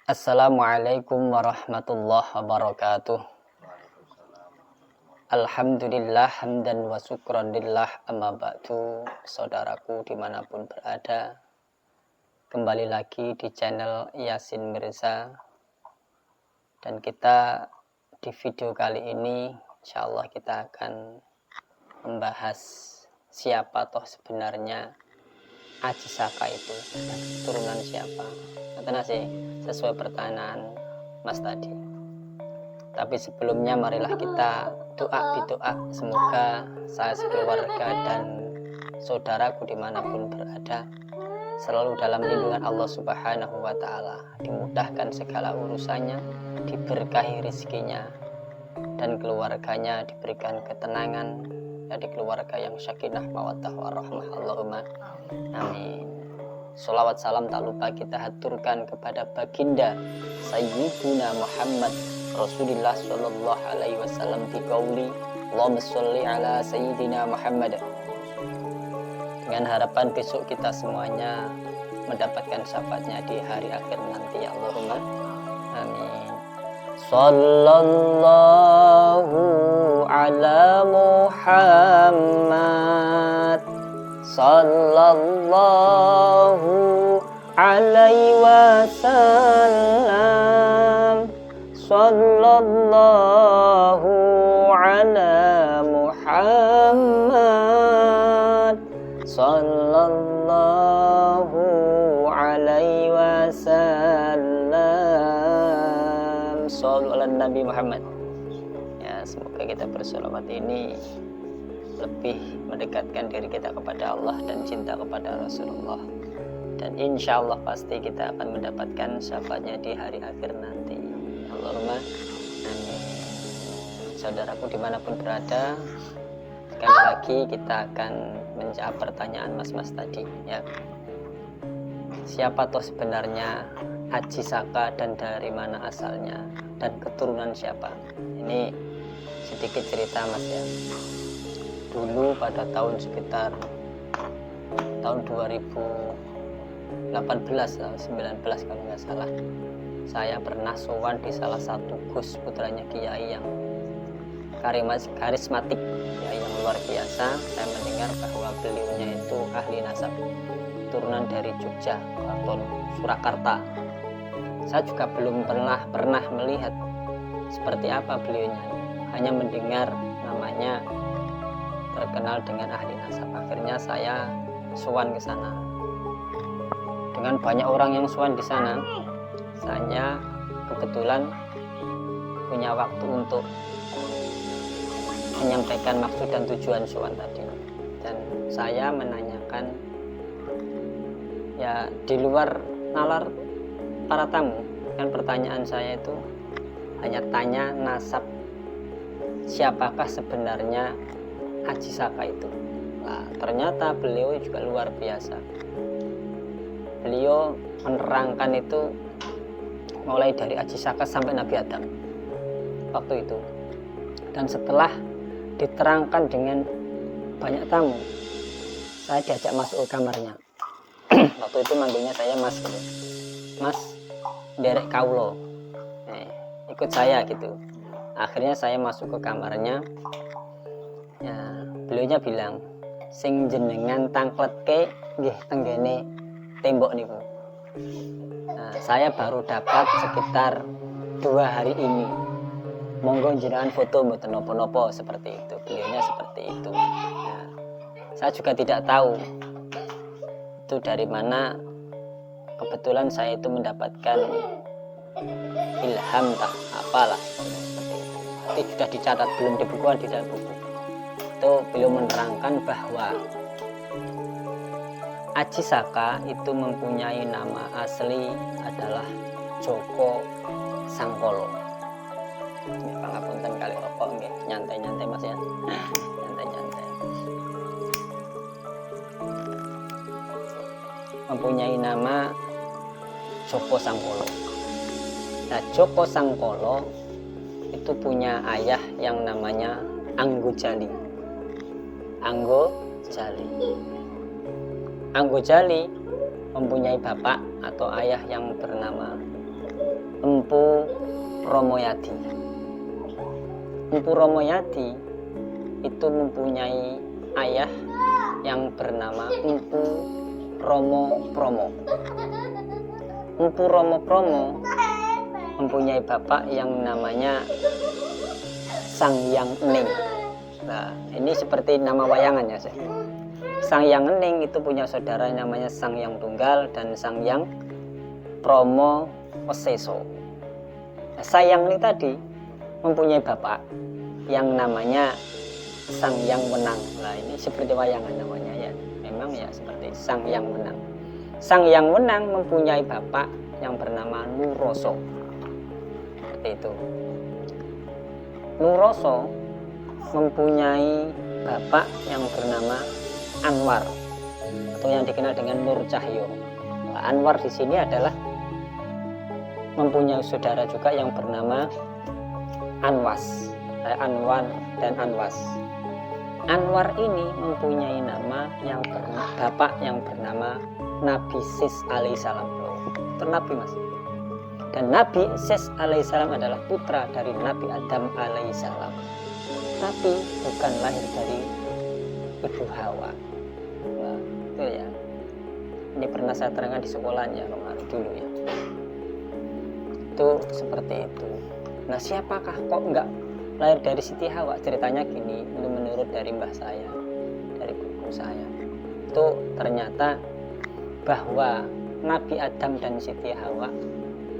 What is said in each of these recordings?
Assalamualaikum warahmatullahi wabarakatuh. Alhamdulillah hamdan wa syukran lillah, amma ba'du. Saudaraku dimanapun berada, kembali lagi di channel Yasin Mirza. Dan kita di video kali ini insyaallah kita akan membahas siapa toh sebenarnya Aji Saka itu, turunan siapa. Katanya sih sesuai pertanyaan Mas tadi. Tapi sebelumnya marilah kita doa, semoga saya sekeluarga dan saudaraku dimanapun berada selalu dalam lindungan Allah Subhanahu wa Ta'ala, dimudahkan segala urusannya, diberkahi rezekinya, dan keluarganya diberikan ketenangan, jadi keluarga yang sakinah mawaddah warahmah. Allahumma amin. Sholawat salam tak lupa kita haturkan kepada baginda Sayyiduna Muhammad Rasulullah Sallallahu Alaihi Wasallam di qauli Allahumma sholli ala Sayyidina Muhammad, dengan harapan besok kita semuanya mendapatkan syafaatnya di hari akhir nanti. Allahumma amin. Sallallahu ala Muhammad sallallahu alaihi wasallam. Sallallahu ala Muhammad sallallahu alaihi wasallam. Shallallahu ala Nabi Muhammad. Ya, semoga kita bersolawat ini lebih mendekatkan diri kita kepada Allah dan cinta kepada Rasulullah, dan insya Allah pasti kita akan mendapatkan syafaatnya di hari akhir nanti. Allahumma amin. Saudaraku dimanapun berada, sekali lagi kita akan menjawab pertanyaan mas-mas tadi ya. Siapa toh sebenarnya Aji Saka dan dari mana asalnya dan keturunan siapa? Ini sedikit cerita mas ya. Dulu pada tahun sekitar tahun 2018 atau 19 kalau nggak salah, saya pernah sowan di salah satu gus putranya kiai yang karismatik, kiai yang luar biasa. Saya mendengar bahwa beliaunya itu ahli nasab, turunan dari Jogja atau Surakarta. Saya juga belum pernah melihat seperti apa beliaunya, hanya mendengar namanya terkenal dengan ahli nasab. Akhirnya saya sowan ke sana. Dengan banyak orang yang sowan di sana, saya kebetulan punya waktu untuk menyampaikan maksud dan tujuan sowan tadi. Dan saya menanyakan ya di luar nalar para tamu, kan pertanyaan saya itu hanya tanya nasab siapakah sebenarnya Aji Saka itu. Nah, ternyata beliau juga luar biasa. Beliau menerangkan itu mulai dari Aji Saka sampai Nabi Adam waktu itu. Dan setelah diterangkan dengan banyak tamu, saya diajak masuk ke kamarnya. Waktu itu manggilnya saya mas gitu. Mas, derek kaulo, ikut saya gitu. Akhirnya saya masuk ke kamarnya. Ya, beliaunya bilang, sing jenengan tangkletke nggih tenggene tembok niku. Nah, saya baru dapat sekitar 2 hari ini. Monggo jenengan foto mboten napa-napa, seperti itu. Beliaunya seperti itu. Nah, saya juga tidak tahu itu dari mana. Kebetulan saya itu mendapatkan ilham tak apalah seperti itu. Tapi sudah dicatat, belum dibukukan di dalam buku. Itu beliau menerangkan bahwa Aji Saka itu mempunyai nama asli adalah Joko Sangkolo. Ini pangapunten kali rokok nggih, nyantai-nyantai Mas ya. Nyantai-nyantai. Mempunyai nama Joko Sangkolo. Nah, Joko Sangkolo itu punya ayah yang namanya Anggojali. Anggojali mempunyai bapak atau ayah yang bernama Empu Romoyadi. Empu Romoyadi itu mempunyai ayah yang bernama Empu Romo Promo. Empu Romo Promo mempunyai bapak yang namanya Sang Hyang Ening. Nah, ini seperti nama wayangannya. Sang Hyang Ening itu punya saudara yang namanya Sang Hyang Tunggal dan Sang Hyang Promo Weseso. Nah, Sang Hyang Ening tadi mempunyai bapak yang namanya Sang Hyang Wenang. Nah, ini seperti wayangan namanya ya. Memang ya seperti Sang Hyang Wenang. Sang Hyang Wenang mempunyai bapak yang bernama Nuroso. Seperti itu. Nuroso mempunyai bapak yang bernama Anwar atau yang dikenal dengan Nur Cahyo. Nah, Anwar di sini adalah mempunyai saudara juga yang bernama Anwas. Anwar dan Anwas. Anwar ini mempunyai nama yang bapak yang bernama Nabi Sis alaihissalam. Ternabi mas. Dan Nabi Sis alaihissalam adalah putra dari Nabi Adam alaihissalam. Tapi bukan lahir dari Ibu Hawa. Wah, itu ya. Ini pernah saya terangkan di sekolahnya kemarin dulu ya. Itu seperti itu. Nah, siapakah kok enggak lahir dari Siti Hawa? Ceritanya gini, itu menurut dari mbah saya, dari guru saya. Itu ternyata bahwa Nabi Adam dan Siti Hawa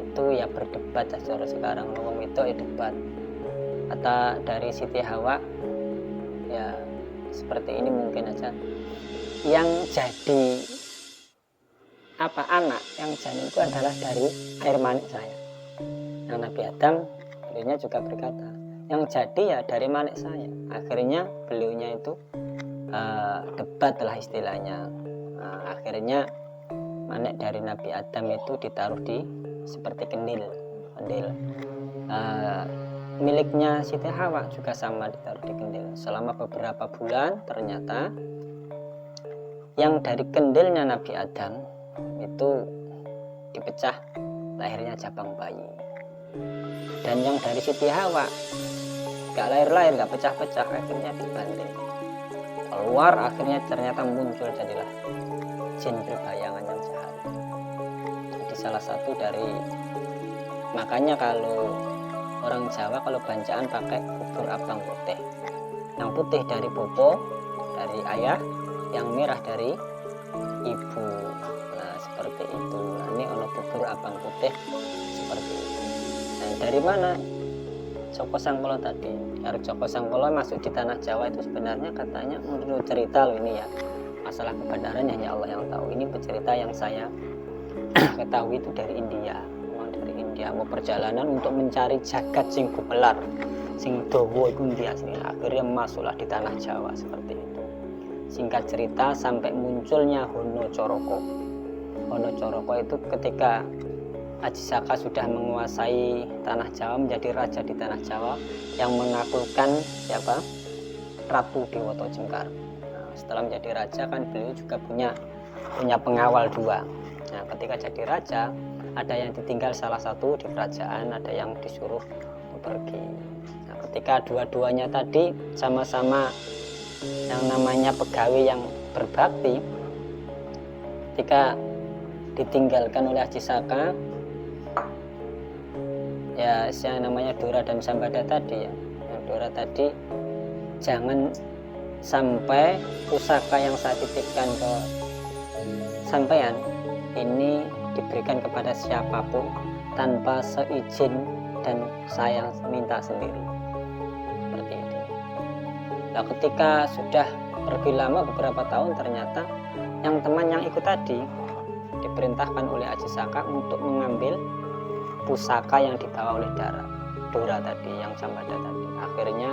itu ya berdebat secara sekarang ngomong itu ya debat. Kata dari Siti Hawa ya seperti ini mungkin aja, yang jadi anak yang janin itu adalah dari air mani saya. Yang Nabi Adam beliaunya juga berkata yang jadi ya dari mani saya. Akhirnya beliaunya itu debat lah istilahnya. Akhirnya manik dari Nabi Adam itu ditaruh di seperti kendil. Miliknya Siti Hawa juga sama ditaruh di kendil. Selama beberapa bulan ternyata yang dari kendilnya Nabi Adam itu dipecah, lahirnya cabang bayi. Dan yang dari Siti Hawa gak lahir-lahir, gak pecah-pecah, akhirnya dibanting. Keluar akhirnya ternyata muncul jadilah jin berbayangan yang jahat. Jadi salah satu dari, makanya kalau orang Jawa kalau bancaan pakai bubur abang putih. Yang putih dari bopo, dari ayah, yang merah dari ibu. Nah seperti itu. Nah, ini ono bubur abang putih seperti itu. Nah dari mana Joko Sangkolo tadi? Dari Joko Sangkolo masuk di tanah Jawa itu sebenarnya katanya menurut cerita loh ini ya. Masalah kebenarannya hanya Allah yang tahu. Ini cerita yang saya ketahui itu dari India. Mau perjalanan untuk mencari jagat sing gumelar sing dawa iku ndi asline, akhirnya masuklah di tanah Jawa seperti itu. Singkat cerita sampai munculnya Hono Coroko. Hono Coroko itu ketika Aji Saka sudah menguasai tanah Jawa, menjadi raja di tanah Jawa yang menaklukkan siapa? Ratu Dewoto Jengkar. Nah, setelah menjadi raja kan beliau juga punya pengawal dua. Nah, ketika jadi raja ada yang ditinggal salah satu di kerajaan, ada yang disuruh pergi. Nah, ketika dua-duanya tadi sama-sama yang namanya pegawai yang berbakti, ketika ditinggalkan oleh Aji Saka, ya yang namanya Dora dan Sambada tadi ya, yang Dora tadi jangan sampai pusaka yang saya titipkan ke sampean ini diberikan kepada siapapun tanpa seizin dan saya minta sendiri. Seperti itu. Nah, ketika sudah pergi lama beberapa tahun, ternyata yang teman yang ikut tadi diperintahkan oleh Aji Saka untuk mengambil pusaka yang dibawa oleh Dora tadi, yang Sambada tadi. Akhirnya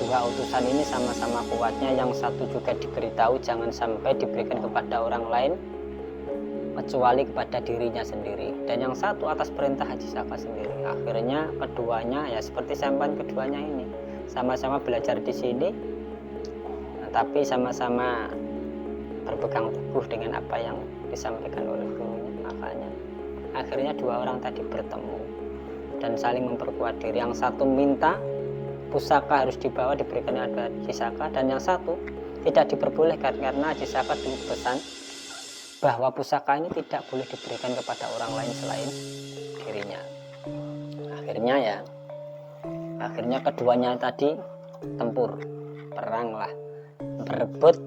dua utusan ini sama-sama kuatnya, yang satu juga diberitahu jangan sampai diberikan kepada orang lain kecuali kepada dirinya sendiri, dan yang satu atas perintah Haji Saka sendiri. Akhirnya keduanya ya seperti sampan keduanya ini sama-sama belajar di sini, tapi sama-sama berpegang teguh dengan apa yang disampaikan oleh gurunya. Makanya akhirnya dua orang tadi bertemu dan saling memperkuat diri. Yang satu minta pusaka harus dibawa, diberikan kepada Haji Saka, dan yang satu tidak diperbolehkan karena Haji Saka dulu pesan bahwa pusaka ini tidak boleh diberikan kepada orang lain selain dirinya. Akhirnya keduanya tadi tempur, perang lah, berebut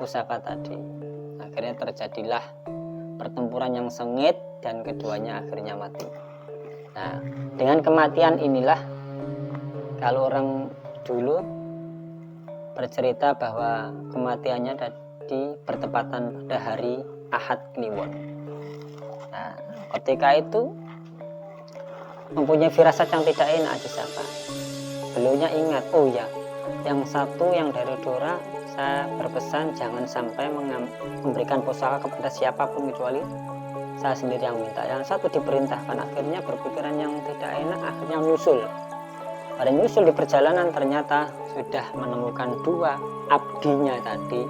pusaka tadi. Akhirnya terjadilah pertempuran yang sengit dan keduanya akhirnya mati. Nah, dengan kematian inilah kalau orang dulu bercerita bahwa kematiannya tadi bertepatan pada hari Ahad Kliwon. Nah, ketika itu mempunyai firasat yang tidak enak Haji Saka. Beliaunya ingat, oh ya, yang satu yang dari Dora saya berpesan jangan sampai memberikan pusaka kepada siapapun kecuali saya sendiri yang minta. Yang satu diperintahkan, akhirnya berpikiran yang tidak enak, akhirnya menyusul. Pada nyusul di perjalanan ternyata sudah menemukan dua abdinya tadi,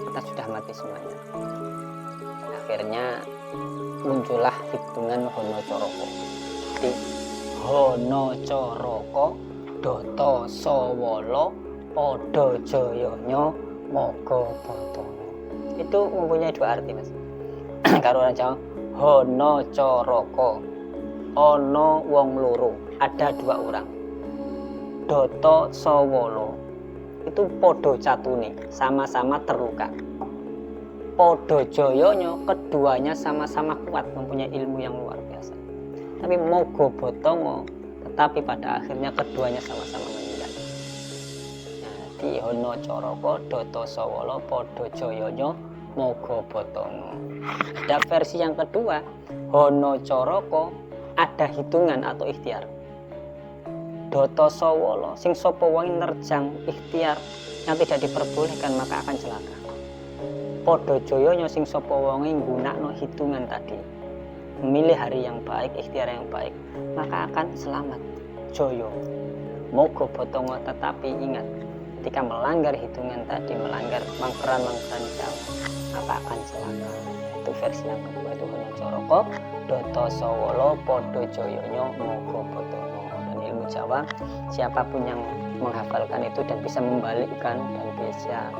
kita sudah mati semuanya. Akhirnya muncullah hitungan Hono Coroko. Jadi Hono Coroko Doto Sowolo Podo Joyonyo Mogo Botono. Itu mempunyai dua arti, Mas. Kalau orang Jawa, Hono Coroko, ono wong loro, ada dua orang. Doto Sowolo itu podo catune, sama-sama terluka. Podo Joyonyo, keduanya sama-sama kuat, mempunyai ilmu yang luar biasa. Tapi Mogo Botongo, tetapi pada akhirnya keduanya sama-sama meninggal. Jadi Hono Coroko Doto Sowolo Podo Joyonyo Mogo Botongo. Ada versi yang kedua, Hono Coroko ada hitungan atau ikhtiar. Doto Sowolo sing sapa wong nerjang ikhtiar yang tidak diperbolehkan maka akan celaka. Podo Joyonyo sing sapa wong nggunakno hitungan tadi, memilih hari yang baik, ikhtiar yang baik, maka akan selamat. Joyo Mogo Botongo, tetapi ingat, ketika melanggar hitungan tadi, melanggar mangkeran-mangkeran Jawa, maka akan celaka. Itu versi yang kedua, itu Hono Coroko Doto Sowolo Podo Joyonyo Mogo Botongo. Dan ilmu Jawa, siapapun yang menghafalkan itu dan bisa membalikkan dan bisa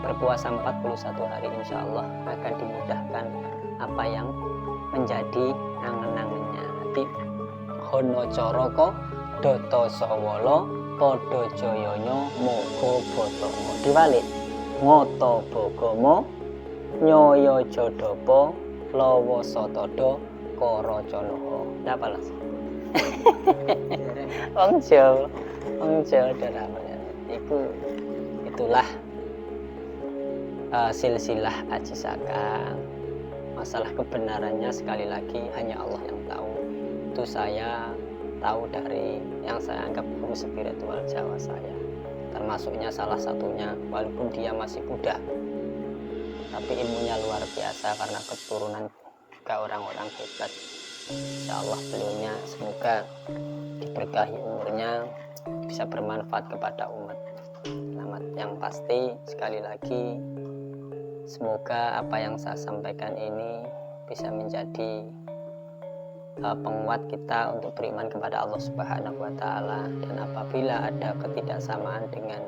berpuasa 41 hari, insya Allah akan dimudahkan apa yang menjadi angen-angennya. Nanti Hono Coroko Doto Sowolo Podo Joyonyo Mogo Botongo. Diwalik, Ngoto Bogomo Nyoyo Jodopo Lowo Sotodo Koro Conoho. Apa lah? Wong Jawa namanya. Itulah silsilah Haji Saka. Masalah kebenarannya sekali lagi hanya Allah yang tahu. Itu saya tahu dari yang saya anggap guru spiritual Jawa saya, termasuknya salah satunya, walaupun dia masih muda tapi ilmunya luar biasa karena keturunan juga orang-orang hebat. Insya Allah beliaunya semoga diberkahi umurnya, bisa bermanfaat kepada umat. Selamat. Yang pasti sekali lagi, semoga apa yang saya sampaikan ini bisa menjadi penguat kita untuk beriman kepada Allah Subhanahu wa Ta'ala. Dan apabila ada ketidaksamaan dengan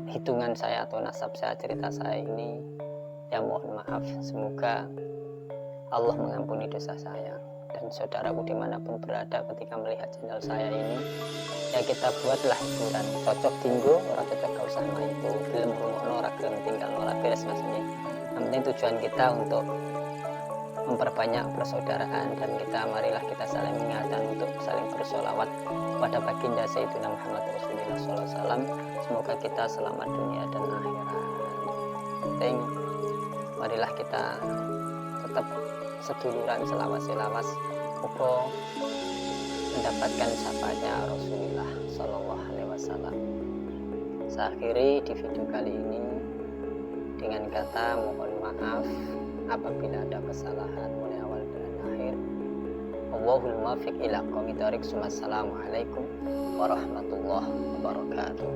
hitungan saya atau nasab saya, cerita saya ini, ya mohon maaf. Semoga Allah mengampuni dosa saya. Dan saudaraku dimanapun berada ketika melihat channel saya ini, ya kita buatlah hiburan. Cocok tinggu, orang cocok gak usah main itu. Belum rumah, orang gelem tinggal, orang beres maksudnya. Yang penting tujuan kita untuk memperbanyak persaudaraan, dan marilah kita saling mengingatkan untuk saling bersolawat pada baginda Sayyidina Muhammad Rasulullah SAW. Semoga kita selamat dunia dan akhirat. Penting, marilah kita tetap seduluran selawas-selawas uga mendapatkan syafaatnya Rasulullah Sallallahu Alaihi Wasallam. Saya akhiri di video kali ini dengan kata mohon maaf apabila ada kesalahan mulai awal dan akhir. Wallahul muwaffiq ila aqwamit thoriq. Wassalamualaikum warahmatullahi wabarakatuh.